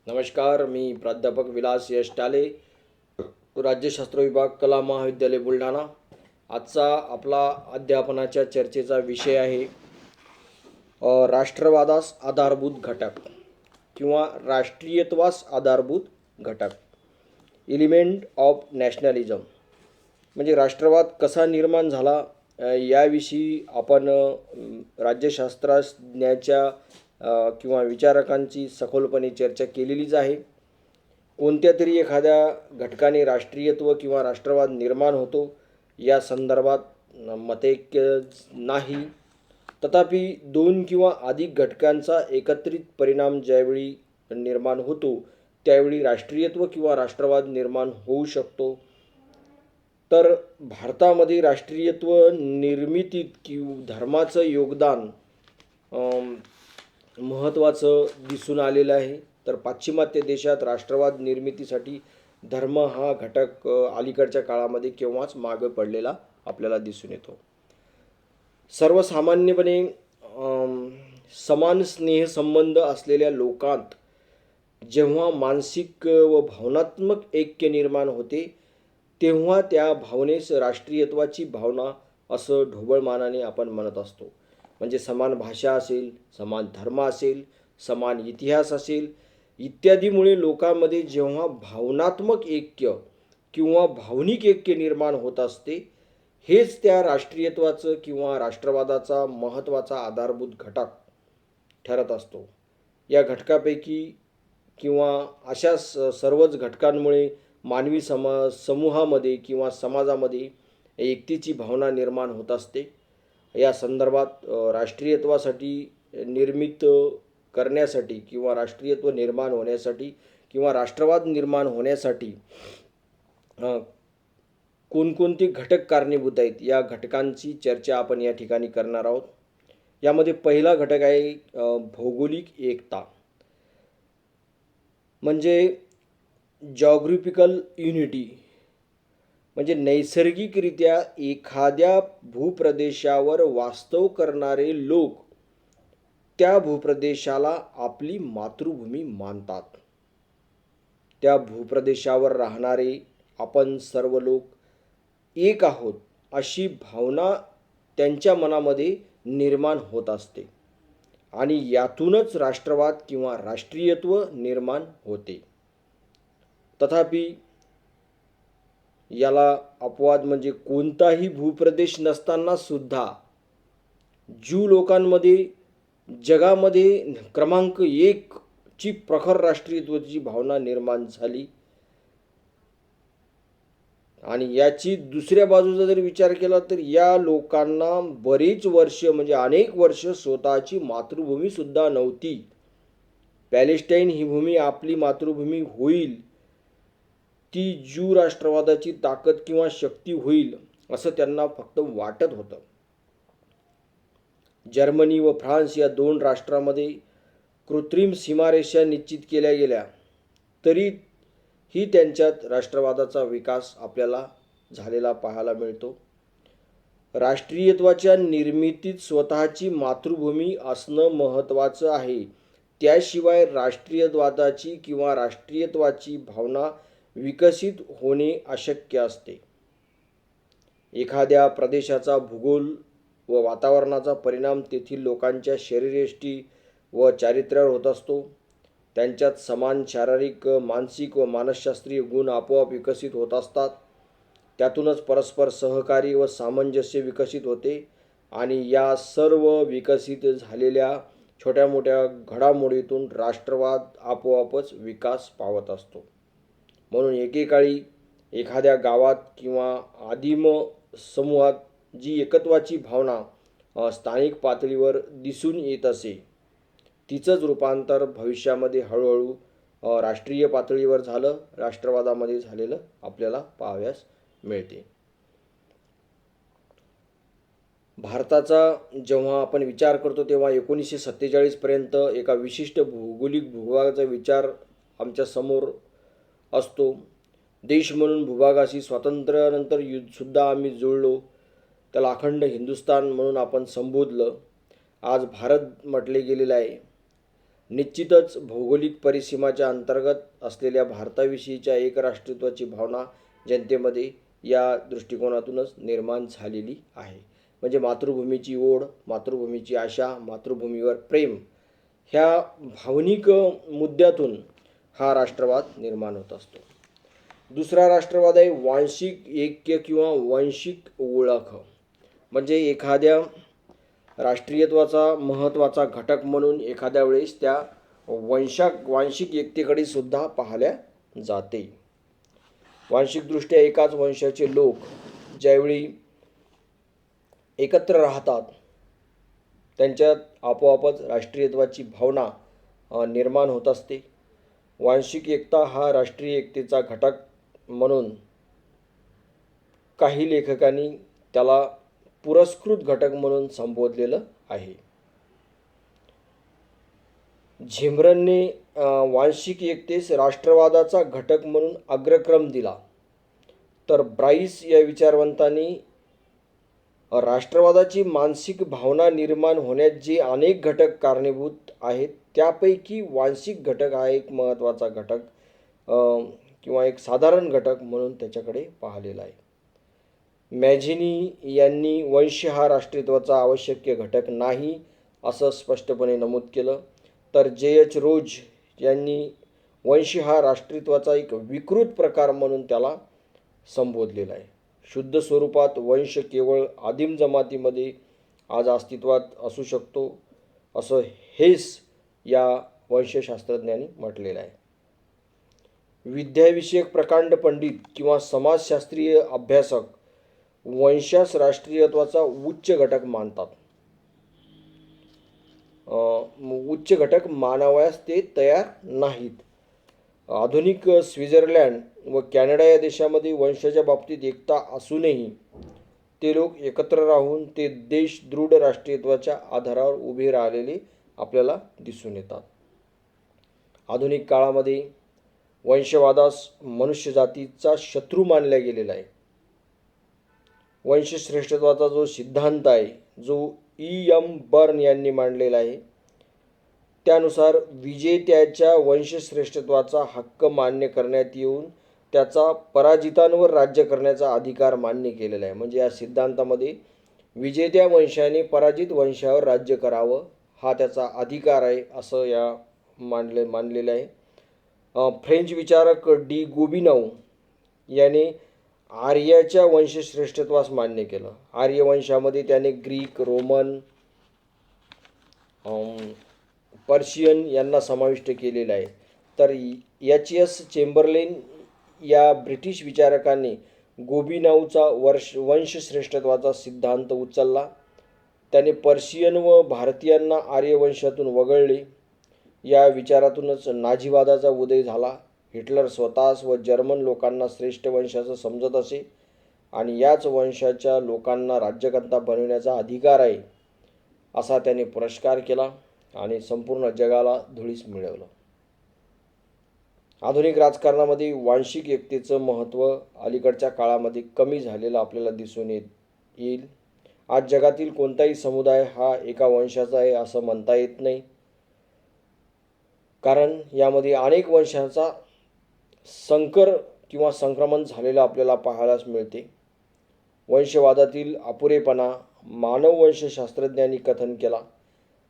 नमस्कार, मी प्राध्यापक विलास यश टाले, राज्यशास्त्र विभाग, कला महाविद्यालय बुलढाणा. आजचा आपला अध्यापनाच्या चर्चेचा विषय आहे राष्ट्रवादास आधारभूत घटक किंवा राष्ट्रीयत्वास आधारभूत घटक, एलिमेंट ऑफ नॅशनॅलिझम. म्हणजे राष्ट्रवाद कसा निर्माण झाला याविषयी आपण राज्यशास्त्रज्ञाच्या किंवा विचारकांची सखोलपणे चर्चा केलेलीच आहे. कोणत्या तरी एखाद्या घटकाने राष्ट्रीयत्व किंवा राष्ट्रवाद निर्माण होतो या संदर्भात मतैक्य नाही. तथापि दोन किंवा अधिक घटकांचा एकत्रित परिणाम ज्यावेळी निर्माण होतो त्यावेळी राष्ट्रीयत्व किंवा राष्ट्रवाद निर्माण होऊ शकतो. तर भारतामध्ये राष्ट्रीयत्व निर्मितीत किंवा धर्माचं योगदान महत्त्वाचं दिसून आलेलं आहे. तर पाश्चिमात्य देशात राष्ट्रवाद निर्मितीसाठी धर्म हा घटक अलीकडच्या काळामध्ये केव्हाच मागे पडलेला आपल्याला दिसून येतो. सर्वसामान्यपणे समान स्नेहसंबंध असलेल्या लोकांत जेव्हा मानसिक व भावनात्मक ऐक्य निर्माण होते तेव्हा त्या भावनेस राष्ट्रीयत्वाची भावना असं ढोबळमानाने आपण म्हणत असतो. म्हणजे समान भाषा असेल, समान धर्म असेल, समान इतिहास असेल इत्यादीमुळे लोकांमध्ये जेव्हा भावनात्मक ऐक्य किंवा भावनिक ऐक्य निर्माण होत असते हेच त्या राष्ट्रीयत्वाचं किंवा राष्ट्रवादाचा महत्त्वाचा आधारभूत घटक ठरत असतो. या घटकापैकी किंवा अशा सर्वच घटकांमुळे मानवी समूहामध्ये किंवा समाजामध्ये एकतेची भावना निर्माण होत असते. या संदर्भात राष्ट्रीयत्वासाठी निर्मित करण्यासाठी किंवा राष्ट्रीयत्व निर्माण होण्यासाठी किंवा राष्ट्रवाद निर्माण होण्यासाठी कोणकोणते घटक कारणीभूत आहेत या घटकांची चर्चा आपण या ठिकाणी करणार आहोत. यामध्ये पहिला घटक आहे भौगोलिक एकता, म्हणजे जॉग्राफिकल युनिटी. म्हणजे नैसर्गिकरित्या एखाद्या भूप्रदेशावर वास्तव करणारे लोक त्या भूप्रदेशाला आपली मातृभूमी मानतात. त्या भूप्रदेशावर राहणारे आपण सर्व लोक एक आहोत अशी भावना त्यांच्या मनामध्ये निर्माण होत असते आणि यातूनच राष्ट्रवाद किंवा राष्ट्रीयत्व निर्माण होते. तथापि याला अपवाद म्हणजे कोणताही भूप्रदेश नसताना सुद्धा ज्यू लोकांमध्ये जगामध्ये क्रमांक 1 ची प्रखर राष्ट्रीयत्वाची भावना निर्माण झाली. आणि याची दुसऱ्या बाजूचा जर विचार केला तर या लोकांना बरीच वर्ष म्हणजे अनेक वर्ष स्वतःची मातृभूमी सुद्धा नव्हती. पॅलेस्टाईन ही भूमी आपली मातृभूमी होईल, ती ज्यू राष्ट्रवादाची ताकद किंवा शक्ती होईल असं त्यांना फक्त वाटत होतं. जर्मनी व फ्रान्स या दोन राष्ट्रांमध्ये कृत्रिम सीमारेषा निश्चित केल्या गेल्या तरी ही त्यांच्यात राष्ट्रवादाचा विकास आपल्याला झालेला पाहायला मिळतो. राष्ट्रीयत्वाच्या निर्मितीत स्वतःची मातृभूमी असणं महत्त्वाचं आहे. त्याशिवाय राष्ट्रीयवादाची किंवा राष्ट्रीयत्वाची भावना विकसित होणे अशक्य असते. एखाद्या प्रदेशाचा भूगोल व वातावरणाचा परिणाम तेथील लोकांच्या शरीरयष्टी व चारित्र्यावर होत असतो. त्यांच्यात समान शारीरिक, मानसिक व मानसशास्त्रीय गुण आपोआप विकसित होत असतात. त्यातूनच परस्पर सहकारी व सामंजस्य विकसित होते आणि या सर्व विकसित झालेल्या छोट्या मोठ्या घडामोडीतून राष्ट्रवाद आपोआपच विकास पावत असतो. म्हणून एकेकाळी एखाद्या गावात किंवा आदिम समूहात जी एकत्वाची भावना स्थानिक पातळीवर दिसून येत असे तिचंच रूपांतर भविष्यामध्ये हळूहळू राष्ट्रीय पातळीवर झालं, राष्ट्रवादामध्ये झालेलं आपल्याला पाहावयास मिळते. भारताचा जेव्हा आपण विचार करतो तेव्हा 1947 पर्यंत एका विशिष्ट भौगोलिक भूभागाचा विचार आमच्या समोर असतो. देश म्हणून भूभागाशी स्वातंत्र्यानंतर सुद्धा आम्ही जुळलो. त्याला अखंड हिंदुस्थान म्हणून आपण संबोधलं. आज भारत म्हटले गेलेलं आहे. निश्चितच भौगोलिक परिसीमाच्या अंतर्गत असलेल्या भारताविषयीच्या एकराष्ट्रीयत्वाची भावना जनतेमध्ये या दृष्टिकोनातूनच निर्माण झालेली आहे. म्हणजे मातृभूमीची ओढ, मातृभूमीची आशा, मातृभूमीवर प्रेम ह्या भावनिक मुद्द्यातून हा राष्ट्रवाद निर्माण होत असतो. दुसरा राष्ट्रवाद आहे वांशिक ऐक्य किंवा वांशिक ओळख. म्हणजे एखाद्या राष्ट्रीयत्वाचा महत्त्वाचा घटक म्हणून एखाद्या वेळेस त्या वांशिक एकतेकडे सुद्धा पाहिल्या जाते. वांशिकदृष्ट्या एकाच वंशाचे लोक ज्यावेळी एकत्र राहतात त्यांच्यात आपोआपच राष्ट्रीयत्वाची भावना निर्माण होत असते. वांशिक एकता हा राष्ट्रीय एकतेचा घटक म्हणून काही लेखकांनी त्याला पुरस्कृत घटक म्हणून संबोधलेलं आहे. झिमरनने वांशिक एकतेस राष्ट्रवादाचा घटक म्हणून अग्रक्रम दिला, तर ब्राईस या विचारवंतांनी राष्ट्रवादाची मानसिक भावना निर्माण होण्यात जे अनेक घटक कारणीभूत आहेत त्यापैकी वांशिक घटक हा एक महत्त्वाचा घटक किंवा एक साधारण घटक म्हणून त्याच्याकडे पाहिलेला आहे. मॅझिनी यांनी वंश हा राष्ट्रीयत्वाचा आवश्यक घटक नाही असं स्पष्टपणे नमूद केलं, तर जे.एच. रोज यांनी वंश हा राष्ट्रीयत्वाचा एक विकृत प्रकार म्हणून त्याला संबोधलेला आहे. शुद्ध स्वरूपात वंश केवळ आदिम जमातीमध्ये आज अस्तित्वात असू शकतो असं हेस या वंशशास्त्रज्ञांनी म्हटलेलं आहे. विद्याविषयक प्रकांड पंडित किंवा समाजशास्त्रीय अभ्यासक वंशास राष्ट्रीयत्वाचा उच्च घटक मानतात. उच्च घटक मानावयास ते तयार नाहीत. आधुनिक स्वित्झर्लंड व कॅनडा या देशामध्ये वंशाच्या बाबतीत एकता असूनही ते लोक एकत्र राहून ते देश दृढ राष्ट्रीयत्वाच्या आधारावर उभे राहिलेले आपल्याला दिसून येतात. आधुनिक काळामध्ये वंशवादास मनुष्यजातीचा शत्रू मानला गेलेला आहे. वंशश्रेष्ठत्वाचा जो सिद्धांत आहे, जो E.M. बर्न यांनी मांडलेला आहे, त्यानुसार विजेत्याच्या वंशश्रेष्ठत्वाचा हक्क मान्य करण्यात येऊन त्याचा पराजितांवर राज्य करण्याचा अधिकार मान्य केलेला आहे. म्हणजे या सिद्धांतामध्ये विजेत्या वंशाने पराजित वंशावर राज्य करावं हा त्याचा अधिकार आहे असं या मानलेलं आहे. फ्रेंच विचारक डी गोबिनौ याने आर्याच्या वंशश्रेष्ठत्वास मान्य केलं. आर्य वंशामध्ये त्याने ग्रीक, रोमन, पर्शियन यांना समाविष्ट केलेलं आहे. तर H.S. चेंबरलेन या ब्रिटिश विचारकांनी गोबिनौचा वंशश्रेष्ठत्वाचा सिद्धांत उचलला. त्याने पर्शियन व भारतीयांना आर्य वंशातून वगळले. या विचारातूनच नाझीवादाचा उदय झाला. हिटलर स्वतःस व जर्मन लोकांना श्रेष्ठ वंशाचं समजत असे आणि याच वंशाच्या लोकांना राज्यकर्ता बनविण्याचा अधिकार आहे असा त्याने पुरस्कार केला आणि संपूर्ण जगाला धुळीस मिळवलं. आधुनिक राजकारणामध्ये वांशिक एकतेचं महत्त्व अलीकडच्या काळामध्ये कमी झालेलं आपल्याला दिसून येईल. आज जगातील कोणताही समुदाय हा एका वंशाचा आहे असं म्हणता येत नाही, कारण यामध्ये अनेक वंशांचा संकर किंवा संक्रमण झालेलं आपल्याला पाहायलाच मिळते. वंशवादातील अपुरेपणा मानववंशशास्त्रज्ञांनी कथन केला.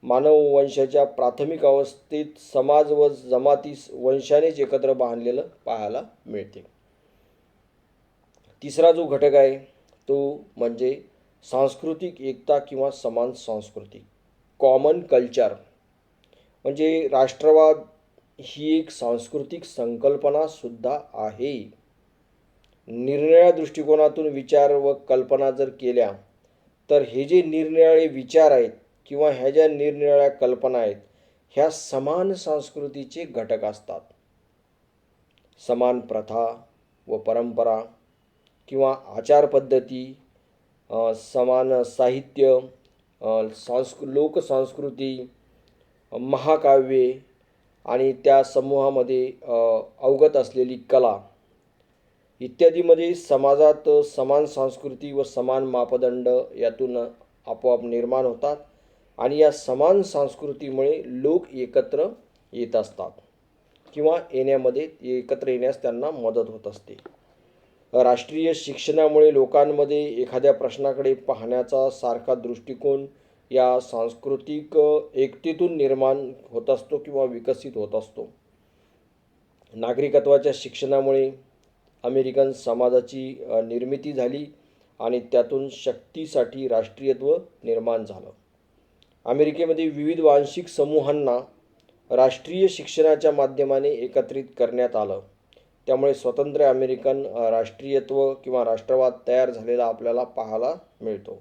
मानव वंशाच्या प्राथमिक अवस्थेत समाज व जमाती वंशानेच एकत्र बांधलेलं पाहायला मिळते. तिसरा जो घटक आहे तो म्हणजे सांस्कृतिक एकता किंवा समान संस्कृती, कॉमन कल्चर. म्हणजे राष्ट्रवाद ही एक सांस्कृतिक संकल्पना सुद्धा आहे. निरनिराळ्या दृष्टिकोनातून विचार व कल्पना जर केल्या तर हे जे निरनिराळे विचार आहेत किंवा ह्या ज्या निरनिराळ्या कल्पना आहेत ह्या समान संस्कृतीचे घटक असतात. समान प्रथा व परंपरा किंवा आचारपद्धती, समान साहित्य, लोकसंस्कृती, महाकाव्ये आणि त्या समूहामध्ये अवगत असलेली कला इत्यादीमध्ये समाजात समान संस्कृती व समान मापदंड यातून आपोआप निर्माण होतात आणि या समान संस्कृतीमुळे लोक एकत्र येत असतात किंवा एकत्र येण्यास त्यांना मदत होत असते. राष्ट्रीय शिक्षणामुळे लोकांमध्ये एखाद्या प्रश्नाकडे पाहण्याचा सारखा दृष्टिकोन या सांस्कृतिक एकतेतून निर्माण होत असतो किंवा विकसित होत असतो. नागरिकत्वाच्या शिक्षणामुळे अमेरिकन समाजाची निर्मिती झाली आणि त्यातून शक्तीसाठी राष्ट्रीयत्व निर्माण झालं. अमेरिकेमध्ये विविध वांशिक समूहांना राष्ट्रीय शिक्षणाच्या माध्यमाने एकत्रित करण्यात आलं. त्यामुळे स्वतंत्र अमेरिकन राष्ट्रीयत्व किंवा राष्ट्रवाद तयार झालेला आपल्याला पाहायला मिळतो.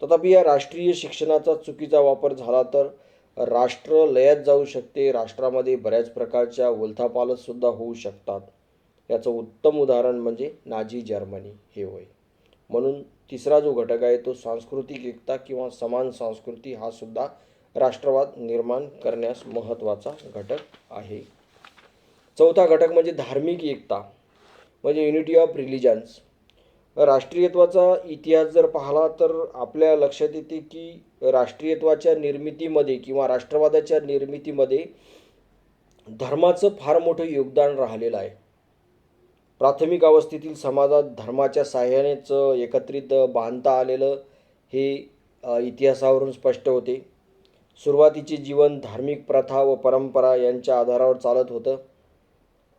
तथापि या राष्ट्रीय शिक्षणाचा चुकीचा वापर झाला तर राष्ट्र लयात जाऊ शकते. राष्ट्रामध्ये बऱ्याच प्रकारच्या उलथापालथसुद्धा होऊ शकतात. याचं उत्तम उदाहरण म्हणजे नाझी जर्मनी हे होय. म्हणून तिसरा जो घटक आहे तो सांस्कृतिक एकता किंवा समान संस्कृती हा सुद्धा राष्ट्रवाद निर्माण करण्यास महत्त्वाचा घटक आहे. चौथा घटक म्हणजे धार्मिक एकता म्हणजे युनिटी ऑफ रिलिजन्स. राष्ट्रीयत्वाचा इतिहास जर पाहिला तर आपल्या लक्षात येते की राष्ट्रीयत्वाच्या निर्मितीमध्ये किंवा राष्ट्रवादाच्या निर्मितीमध्ये धर्माचं फार मोठं योगदान राहिलेलं आहे. प्राथमिक अवस्थेतील समाजात धर्माच्या साहाय्यानेच एकत्रित बांधता आलेलं हे इतिहासावरून स्पष्ट होते. सुरुवातीचे जीवन धार्मिक प्रथा व परंपरा यांच्या आधारावर चालत होतं.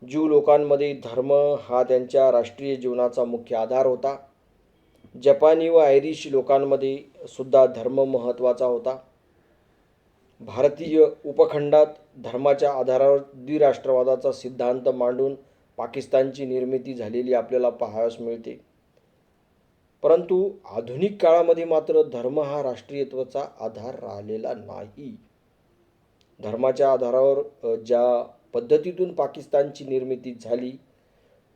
ज्यू लोकांमध्ये धर्म हा त्यांच्या राष्ट्रीय जीवनाचा मुख्य आधार होता. जपानी व आयरिश लोकांमध्ये सुद्धा धर्म महत्त्वाचा होता. भारतीय उपखंडात धर्माच्या आधारावर द्विराष्ट्रवादाचा सिद्धांत मांडून पाकिस्तानची निर्मिती झालेली आपल्याला पाहावयास मिळते. परंतु आधुनिक काळामध्ये मात्र धर्म हा राष्ट्रीयत्वाचा आधार राहिलेला नाही. धर्माच्या आधारावर ज्या पद्धतीतून पाकिस्तानची निर्मिती झाली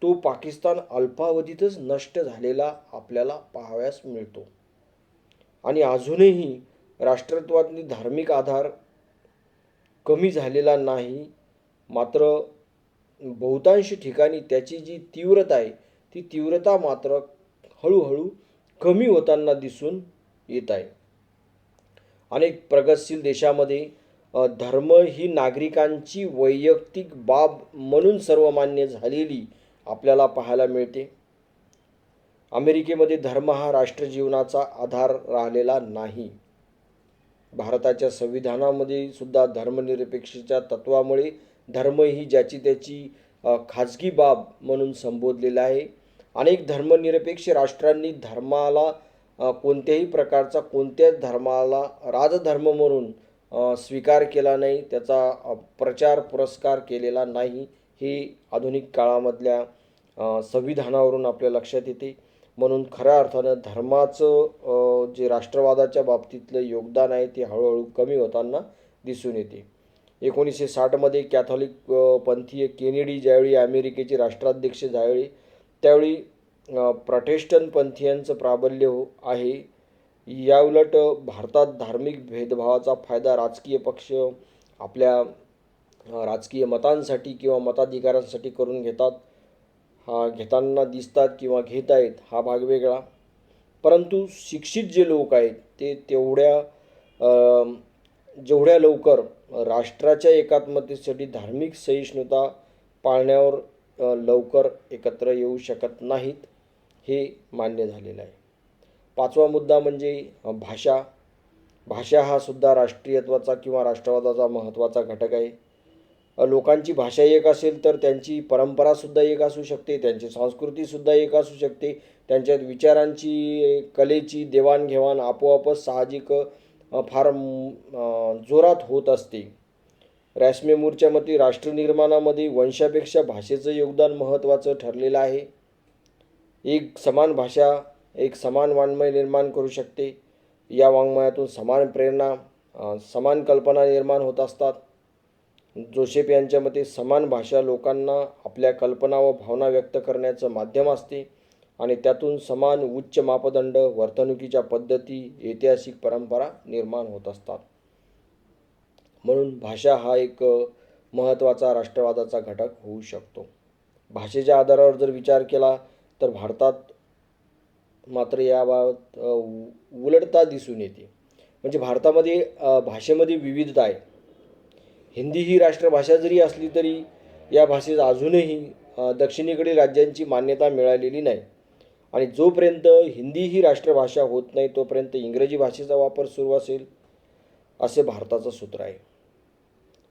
तो पाकिस्तान अल्पावधीतच नष्ट झालेला आपल्याला पाहावयास मिळतो. आणि अजूनही राष्ट्रत्वातली धार्मिक आधार कमी झालेला नाही. मात्र बहुतांश ठिकाणी त्याची जी तीव्रता आहे ती तीव्रता मात्र हळूहळू कमी होताना दिसून येत आहे. अनेक प्रगतशील देशामध्ये धर्म ही नागरिकांची वैयक्तिक बाब म्हणून सर्वमान्य झालेली आपल्याला पाहायला मिळते. अमेरिकेमध्ये धर्म हा राष्ट्रजीवनाचा आधार राहिलेला नाही. भारताच्या संविधानामध्ये सुद्धा धर्मनिरपेक्षतेच्या तत्वामुळे धर्म ही ज्याची त्याची खाजगी बाब म्हणून संबोधलेला आहे. अनेक धर्मनिरपेक्ष राष्ट्रांनी धर्माला कोणत्याही प्रकारचा कोणत्याच धर्माला राजधर्म म्हणून स्वीकार केला नाही, त्याचा प्रचार पुरस्कार केलेला नाही. हे आधुनिक काळामधल्या संविधानावरून आपल्या लक्षात येते. म्हणून खऱ्या अर्थानं धर्माचं जे राष्ट्रवादाच्या बाबतीतलं योगदान आहे ते हळूहळू कमी होताना दिसून येते. 1960मध्ये कॅथॉलिक पंथीय केनेडी ज्यावेळी अमेरिकेचे राष्ट्राध्यक्ष झाले त्यावेळी प्रोटेस्टंट पंथीयांचं प्राबल्य आहे. याउलट भारतात धार्मिक भेदभावाचा फायदा राजकीय पक्ष आपल्या राजकीय मतांसाठी किंवा मताधिकारांसाठी करून घेताना दिसतात किंवा घेत आहेत हा भाग वेगळा. परंतु शिक्षित जे लोक आहेत ते जेवढ्या लवकर राष्ट्राच्या एकात्मतेसाठी धार्मिक सहिष्णुता पाळण्यावर लवकर एकत्र येऊ शकत नाहीत हे मान्य झालेलं आहे. पाचवा मुद्दा म्हणजे भाषा. भाषा हा सुद्धा राष्ट्रीयत्वाचा किंवा राष्ट्रवादाचा महत्त्वाचा घटक आहे. लोकांची भाषा एक असेल तर त्यांची परंपरासुद्धा एक असू शकते, त्यांची संस्कृतीसुद्धा एक असू शकते, त्यांच्यात विचारांची कलेची देवाणघेवाण आपोआपच साहजिक फार जोरात होत असते. रॅस्मे मूरच्या मते राष्ट्रनिर्माणामध्ये वंशापेक्षा भाषेचं योगदान महत्त्वाचं ठरलेलं आहे. एक समान भाषा एक समान वाङ्मय निर्माण करू शकते. या वाङ्मयातून समान प्रेरणा समान कल्पना निर्माण होत असतात. जोसेफ यांच्या मते समान भाषा लोकांना आपल्या कल्पना व भावना व्यक्त करण्याचं माध्यम असते आणि त्यातून समान उच्च मापदंड वर्तणुकीच्या पद्धती ऐतिहासिक परंपरा निर्माण होत असतात. म्हणून भाषा हा एक महत्त्वाचा राष्ट्रवादाचा घटक होऊ शकतो. भाषेच्या आधारावर जर विचार केला तर भारतात मात्र याबाबत उलटता दिसून येते. म्हणजे भारतामध्ये भाषेमध्ये विविधता आहे हिंदी ही राष्ट्रभाषा जरी असली तरी या भाषेस अजूनही दक्षिणेकडील राज्यांची मान्यता मिळालेली नाही. आणि जोपर्यंत हिंदी ही राष्ट्रभाषा होत नाही तोपर्यंत इंग्रजी भाषेचा वापर सुरू असेल असे भारताचं सूत्र आहे.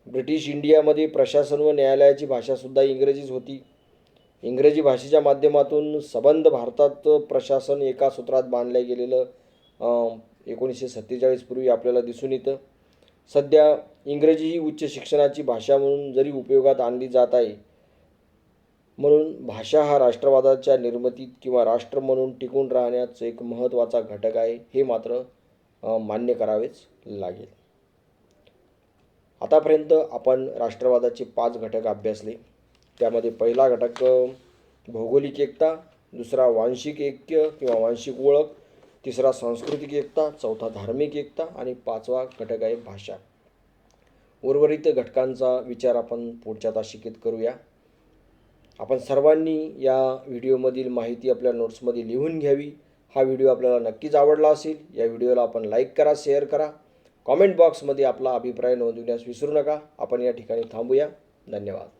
ब्रिटिश इंडियामध्ये प्रशासन व न्यायालयाची भाषासुद्धा इंग्रजीच होती. इंग्रजी भाषेच्या माध्यमातून सबंध भारतात प्रशासन एका सूत्रात बांधलं गेलेलं 1947 पूर्वी आपल्याला दिसून येतं. सध्या इंग्रजी ही उच्च शिक्षणाची भाषा म्हणून जरी उपयोगात आणली जात आहे, म्हणून भाषा हा राष्ट्रवादाच्या निर्मितीत किंवा राष्ट्र म्हणून टिकून राहण्याचा एक महत्त्वाचा घटक आहे, हे मात्र मान्य करावेच लागेल. आतापर्यंत आपण राष्ट्रवादाचे 5 घटक अभ्यासले. त्यामध्ये पहिला घटक भौगोलिक एकता, दुसरा वांशिक ऐक्य किंवा वांशिक ओळख, तिसरा सांस्कृतिक एकता, चौथा धार्मिक एकता आणि 5वा घटक आहे भाषा. उर्वरित घटकांचा विचार आपण पुढच्या तासिकेत करूया. आपण सर्वांनी या व्हिडिओमधील माहिती आपल्या नोट्समध्ये लिहून घ्यावी. हा व्हिडिओ आपल्याला नक्कीच आवडला असेल. या व्हिडिओला आपण लाईक करा, शेअर करा. कॉमेंट बॉक्समध्ये आपला अभिप्राय नोंदविण्यास विसरू नका. आपण या ठिकाणी थांबूया. धन्यवाद.